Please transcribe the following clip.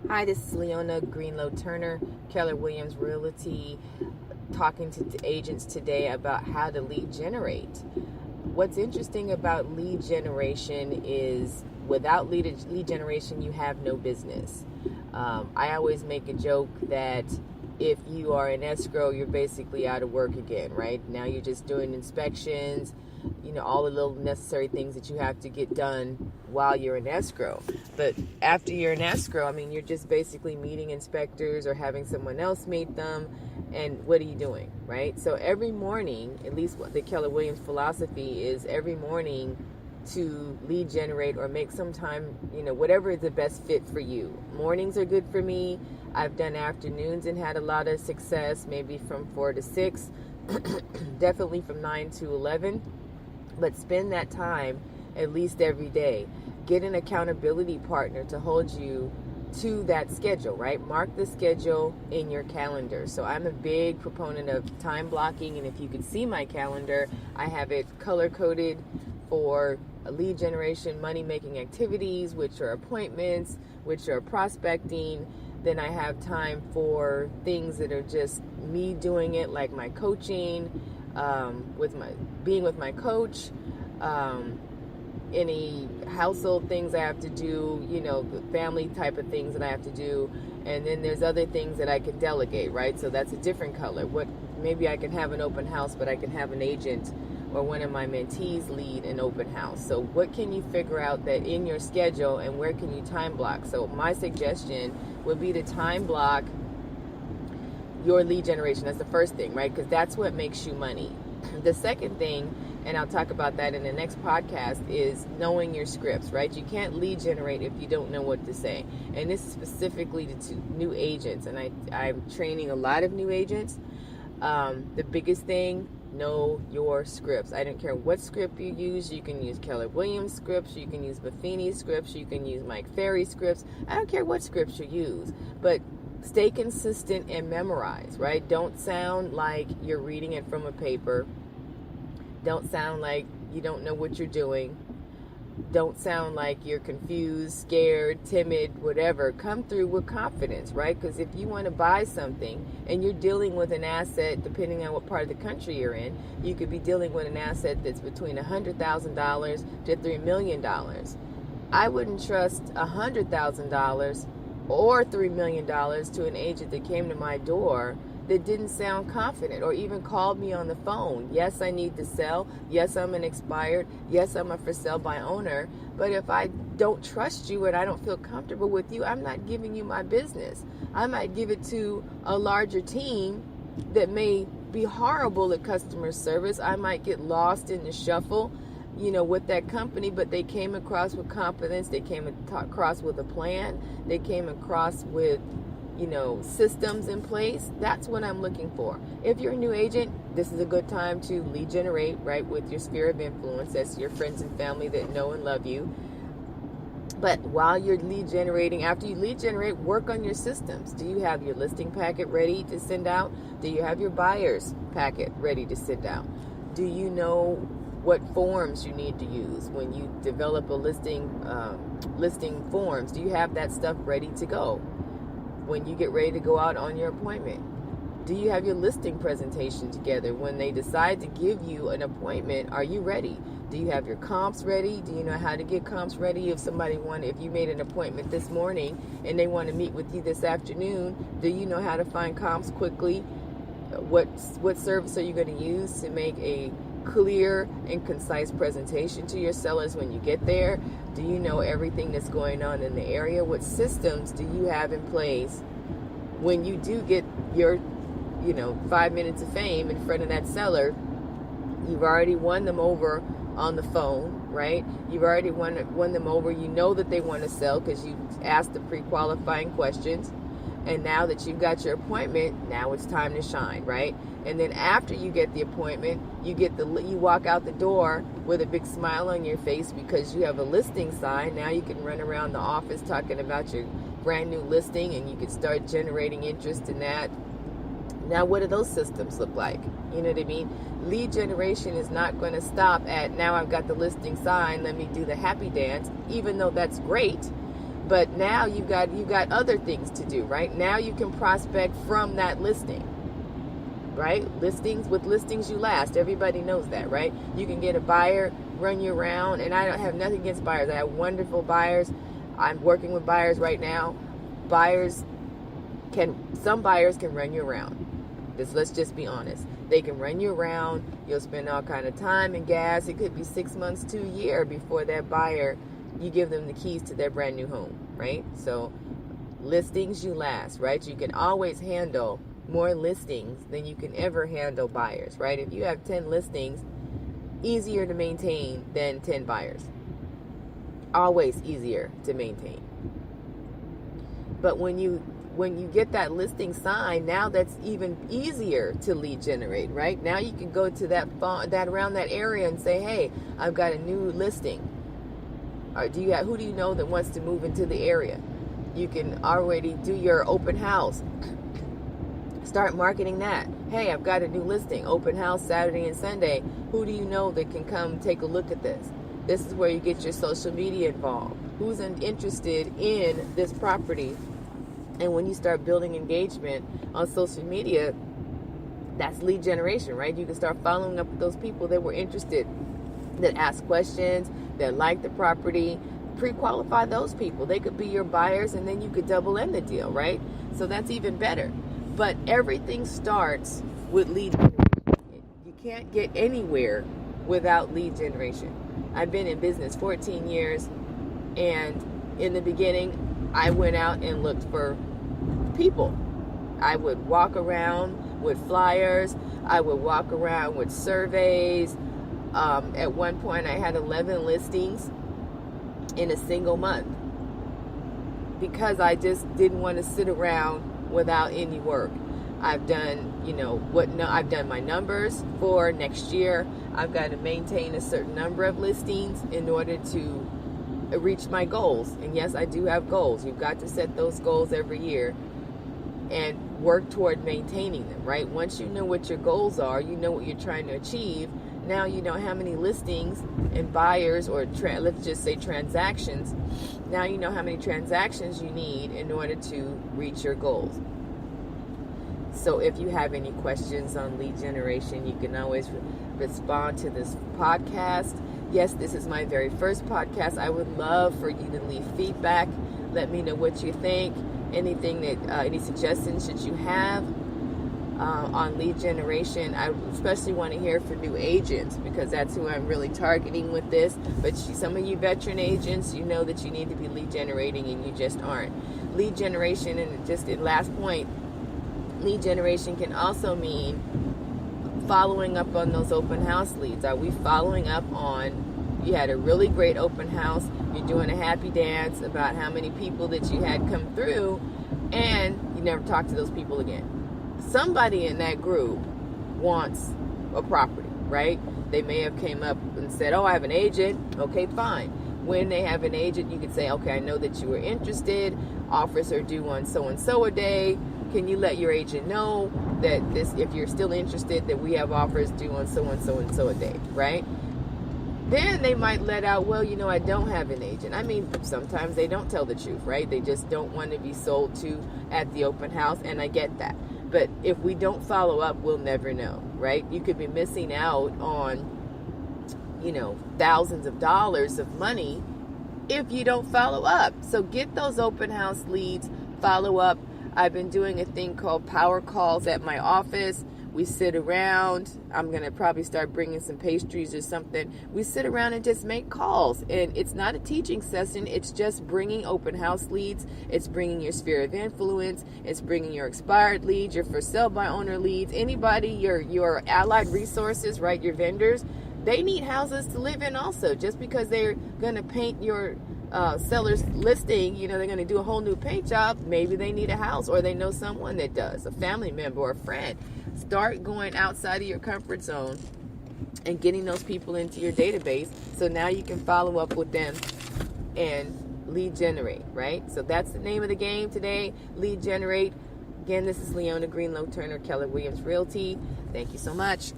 Hi, this is Leona Greenlow-Turner, Keller Williams Realty, talking to agents today about how to lead generate. What's interesting about lead generation is without lead generation, you have no business. I always make a joke that if you are in escrow, you're basically out of work again, right? Now you're just doing inspections, all the little necessary things that you have to get done while you're in escrow. But after you're in escrow, you're just basically meeting inspectors or having someone else meet them. And what are you doing, right? So every morning, at least what the Keller Williams philosophy is, every morning to lead generate or make some time, whatever is the best fit for you. Mornings are good for me. I've done afternoons and had a lot of success, maybe from 4 to 6, definitely from 9 to 11. But spend that time at least every day. Get an accountability partner to hold you to that schedule, right? Mark the schedule in your calendar. So I'm a big proponent of time blocking, and if you could see my calendar, I have it color-coded for lead generation, money-making activities, which are appointments, which are prospecting. Then I have time for things that are just me doing it, like my coaching, being with my coach, any household things I have to do, the family type of things that I have to do. And then there's other things that I can delegate, right? So that's a different color. Maybe I can have an open house, but I can have an agent or one of my mentees lead an open house. So what can you figure out that in your schedule, and where can you time block? So my suggestion would be to time block your lead generation. That's the first thing, right? Because that's what makes you money. The second thing, and I'll talk about that in the next podcast, is knowing your scripts, right? You can't lead generate if you don't know what to say. And this is specifically to new agents, and I'm training a lot of new agents. The biggest thing, know your scripts. I don't care what script you use. You can use Keller Williams scripts, you can use Buffini scripts, you can use Mike Ferry scripts. I don't care what scripts you use, but stay consistent and memorize, right? Don't sound like you're reading it from a paper. Don't sound like you don't know what you're doing. Don't sound like you're confused, scared, timid, whatever. Come through with confidence, right? Because if you want to buy something and you're dealing with an asset, depending on what part of the country you're in, you could be dealing with an asset that's between $100,000 to $3 million. I wouldn't trust $100,000 or $3 million to an agent that came to my door that didn't sound confident or even called me on the phone. Yes, I need to sell. Yes, I'm an expired. Yes, I'm a for sale by owner. But if I don't trust you and I don't feel comfortable with you, I'm not giving you my business. I might give it to a larger team that may be horrible at customer service. I might get lost in the shuffle, with that company, but they came across with confidence. They came across with a plan. They came across with systems in place. That's what I'm looking for. If you're a new agent, this is a good time to lead generate, right, with your sphere of influence. That's your friends and family that know and love you. But while you're lead generating, after you lead generate, work on your systems. Do you have your listing packet ready to send out? Do you have your buyer's packet ready to send out? Do you know what forms you need to use when you develop a listing forms? Do you have that stuff ready to go when you get ready to go out on your appointment? Do you have your listing presentation together? When they decide to give you an appointment, are you ready? Do you have your comps ready? Do you know how to get comps ready? If you made an appointment this morning and they want to meet with you this afternoon, do you know how to find comps quickly? What service are you going to use to make a clear and concise presentation to your sellers when you get there? Do you know everything that's going on in the area? What systems do you have in place when you do get your 5 minutes of fame in front of that seller? You've already won them over on the phone, right? You've already won them over. You know that they want to sell because you asked the pre-qualifying questions. And now that you've got your appointment, now it's time to shine, right? And then after you get the appointment, you walk out the door with a big smile on your face because you have a listing sign. Now you can run around the office talking about your brand new listing, and you can start generating interest in that. Now, what do those systems look like? You know what I mean? Lead generation is not going to stop at, now I've got the listing sign, let me do the happy dance, even though that's great. But now you've got other things to do, right? Now you can prospect from that listing, right? With listings you last. Everybody knows that, right? You can get a buyer, run you around, and I don't have nothing against buyers. I have wonderful buyers. I'm working with buyers right now. Some buyers can run you around. Let's just be honest. They can run you around. You'll spend all kind of time and gas. It could be 6 months to a year before that buyer, you give them the keys to their brand new home, right? So listings you last, right? You can always handle more listings than you can ever handle buyers, right? If you have 10 listings, easier to maintain than 10 buyers. Always easier to maintain. But when you get that listing signed, now that's even easier to lead generate, right? Now you can go to that around that area and say, hey, I've got a new listing. Or who do you know that wants to move into the area? You can already do your open house. Start marketing that. Hey, I've got a new listing, open house Saturday and Sunday. Who do you know that can come take a look at this? This is where you get your social media involved. Who's interested in this property? And when you start building engagement on social media, that's lead generation, right? You can start following up with those people that were interested, that ask questions, that like the property. Pre-qualify those people. They could be your buyers, and then you could double in the deal, right? So that's even better. But everything starts with lead generation. You can't get anywhere without lead generation. I've been in business 14 years, and in the beginning, I went out and looked for people. I would walk around with flyers. I would walk around with surveys. At one point, I had 11 listings in a single month because I just didn't want to sit around without any work. I've done, I've done my numbers for next year. I've got to maintain a certain number of listings in order to reach my goals. And yes, I do have goals. You've got to set those goals every year and work toward maintaining them, right? Once you know what your goals are, you know what you're trying to achieve. Now you know how many listings and buyers, or let's just say transactions. Now you know how many transactions you need in order to reach your goals. So if you have any questions on lead generation, you can always respond to this podcast. Yes, this is my very first podcast. I would love for you to leave feedback. Let me know what you think. Any suggestions that you have on lead generation. I especially want to hear from new agents, because that's who I'm really targeting with this. But some of you veteran agents, you know that you need to be lead generating, and you just aren't. Lead generation, and just in last point, lead generation can also mean following up on those open house leads. Are we following up on, you had a really great open house, you're doing a happy dance about how many people that you had come through, and you never talk to those people again. Somebody in that group wants a property, right? They may have came up and said, oh, I have an agent. Okay, fine. When they have an agent, you could say, okay, I know that you were interested. Offers are due on so-and-so a day. Can you let your agent know that if you're still interested, that we have offers due on so-and-so a day, right? Then they might let out, well, I don't have an agent. I mean, sometimes they don't tell the truth, right? They just don't want to be sold to at the open house, and I get that. But if we don't follow up, we'll never know, right? You could be missing out on, thousands of dollars of money if you don't follow up. So get those open house leads, follow up. I've been doing a thing called power calls at my office. We sit around. I'm going to probably start bringing some pastries or something. We sit around and just make calls. And it's not a teaching session. It's just bringing open house leads. It's bringing your sphere of influence. It's bringing your expired leads, your for sale by owner leads. Anybody, your allied resources, right, your vendors, they need houses to live in also. Just because they're going to paint your seller's listing, they're going to do a whole new paint job. Maybe they need a house, or they know someone that does, a family member or a friend. Start going outside of your comfort zone and getting those people into your database, so now you can follow up with them and lead generate, right? So that's the name of the game today, lead generate. Again, this is Leona Greenlow-Turner, Keller Williams Realty. Thank you so much.